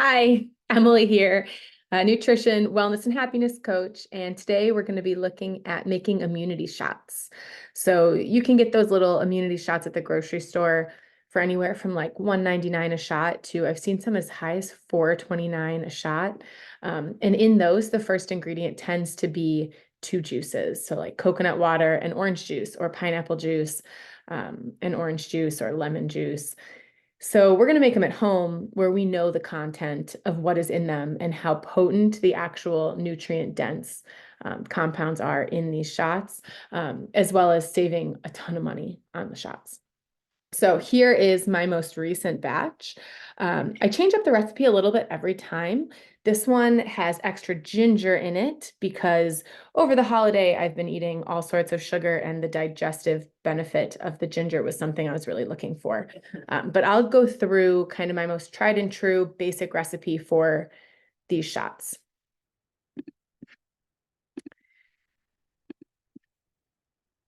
Hi, Emily here, a nutrition, wellness, and happiness coach. And today we're going to be looking at making immunity shots. So you can get those little immunity shots at the grocery store for anywhere from like $1.99 a shot to I've seen some as high as $4.29 a shot. And in those, the first ingredient tends to be two juices. So like coconut water and orange juice, or pineapple juice and orange juice, or lemon juice. So we're going to make them at home where we know the content of what is in them and how potent the actual nutrient dense compounds are in these shots, as well as saving a ton of money on the shots. So here is my most recent batch. I change up the recipe a little bit every time. This one has extra ginger in it because over the holiday, I've been eating all sorts of sugar, and the digestive benefit of the ginger was something I was really looking for. But I'll go through kind of my most tried and true basic recipe for these shots.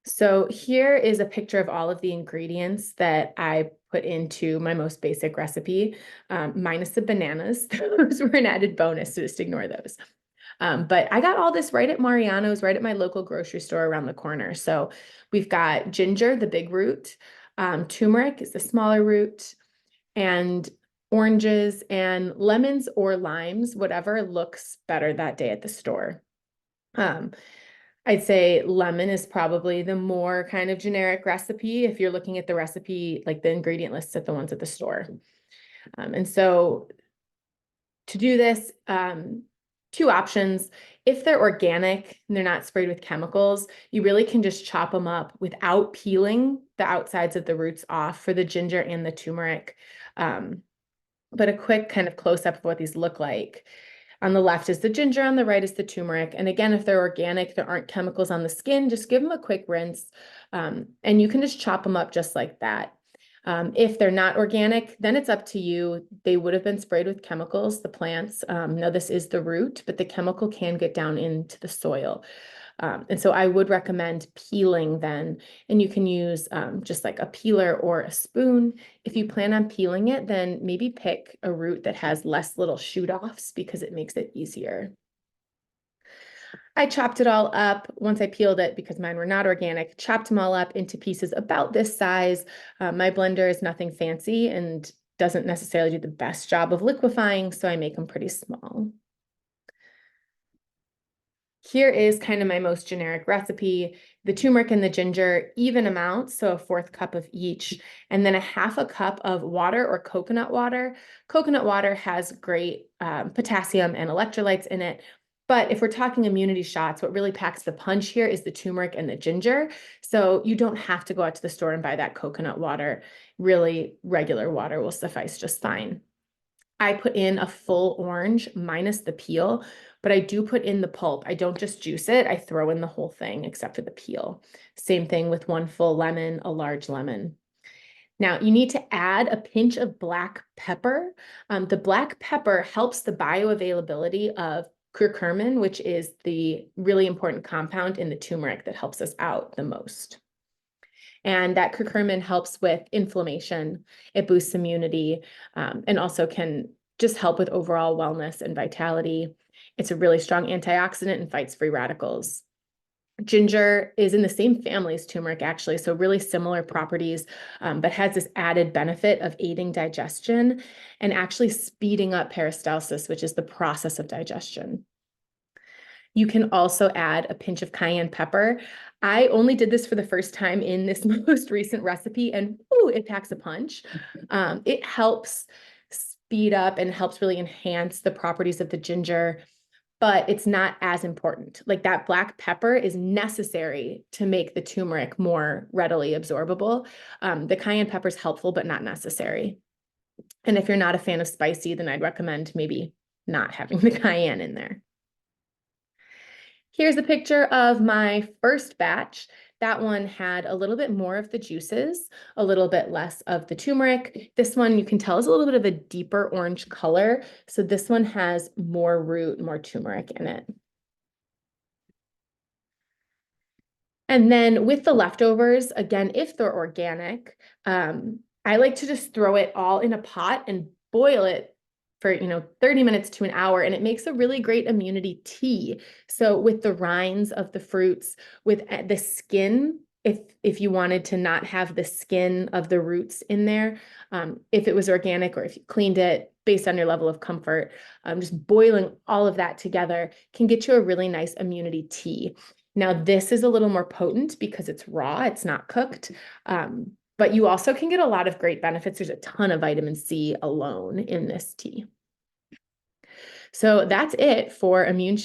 So here is a picture of all of the ingredients that I put into my most basic recipe, minus the bananas. Those were an added bonus, so just ignore those. But I got all this right at Mariano's, right at my local grocery store around the corner. So we've got ginger, the big root, turmeric is the smaller root, and oranges and lemons or limes, whatever looks better that day at the store. I'd say lemon is probably the more kind of generic recipe if you're looking at the recipe, like the ingredient lists at the ones at the store. And so to do this, two options. If they're organic and they're not sprayed with chemicals, you really can just chop them up without peeling the outsides of the roots off for the ginger and the turmeric. But a quick kind of close-up of what these look like. On the left is the ginger, on the right is the turmeric. And again, if they're organic, there aren't chemicals on the skin, just give them a quick rinse. And you can just chop them up just like that. If they're not organic, then it's up to you. They would have been sprayed with chemicals, the plants. Now this is the root, but the chemical can get down into the soil. And so I would recommend peeling then, and you can use just like a peeler or a spoon. If you plan on peeling it, then maybe pick a root that has less little shoot offs because it makes it easier. I chopped it all up once I peeled it because mine were not organic, chopped them all up into pieces about this size. My blender is nothing fancy and doesn't necessarily do the best job of liquefying, so I make them pretty small. Here is kind of my most generic recipe. The turmeric and the ginger, even amounts, so a 1/4 cup of each, and then a 1/2 cup of water or coconut water. Coconut water has great potassium and electrolytes in it. But if we're talking immunity shots, what really packs the punch here is the turmeric and the ginger. So you don't have to go out to the store and buy that coconut water. Really, regular water will suffice just fine. I put in a full orange minus the peel, but I do put in the pulp. I don't just juice it. I throw in the whole thing except for the peel. Same thing with one full lemon, a large lemon. Now you need to add a pinch of black pepper. The black pepper helps the bioavailability of curcumin, which is the really important compound in the turmeric that helps us out the most. And that curcumin helps with inflammation. It boosts immunity, and also can just help with overall wellness and vitality. It's a really strong antioxidant and fights free radicals. Ginger is in the same family as turmeric, actually, so really similar properties, but has this added benefit of aiding digestion and actually speeding up peristalsis, which is the process of digestion. You can also add a pinch of cayenne pepper. I only did this for the first time in this most recent recipe, and ooh, it packs a punch. It helps speed up and helps really enhance the properties of the ginger, but it's not as important. Like that black pepper is necessary to make the turmeric more readily absorbable. The cayenne pepper is helpful, but not necessary. And if you're not a fan of spicy, then I'd recommend maybe not having the cayenne in there. Here's a picture of my first batch. That one had a little bit more of the juices, a little bit less of the turmeric. This one you can tell is a little bit of a deeper orange color. So this one has more root, more turmeric in it. And then with the leftovers, again, if they're organic, I like to just throw it all in a pot and boil it for 30 minutes to an hour, and it makes a really great immunity tea. So with the rinds of the fruits, with the skin, if you wanted to not have the skin of the roots in there, if it was organic or if you cleaned it based on your level of comfort, just boiling all of that together can get you a really nice immunity tea. Now, this is a little more potent because it's raw, it's not cooked. But you also can get a lot of great benefits. There's a ton of vitamin C alone in this tea. So that's it for immunity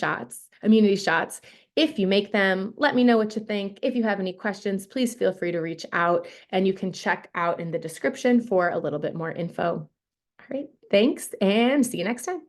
shots. If you make them, let me know what you think. If you have any questions, please feel free to reach out, and you can check out in the description for a little bit more info. All right, thanks, and see you next time.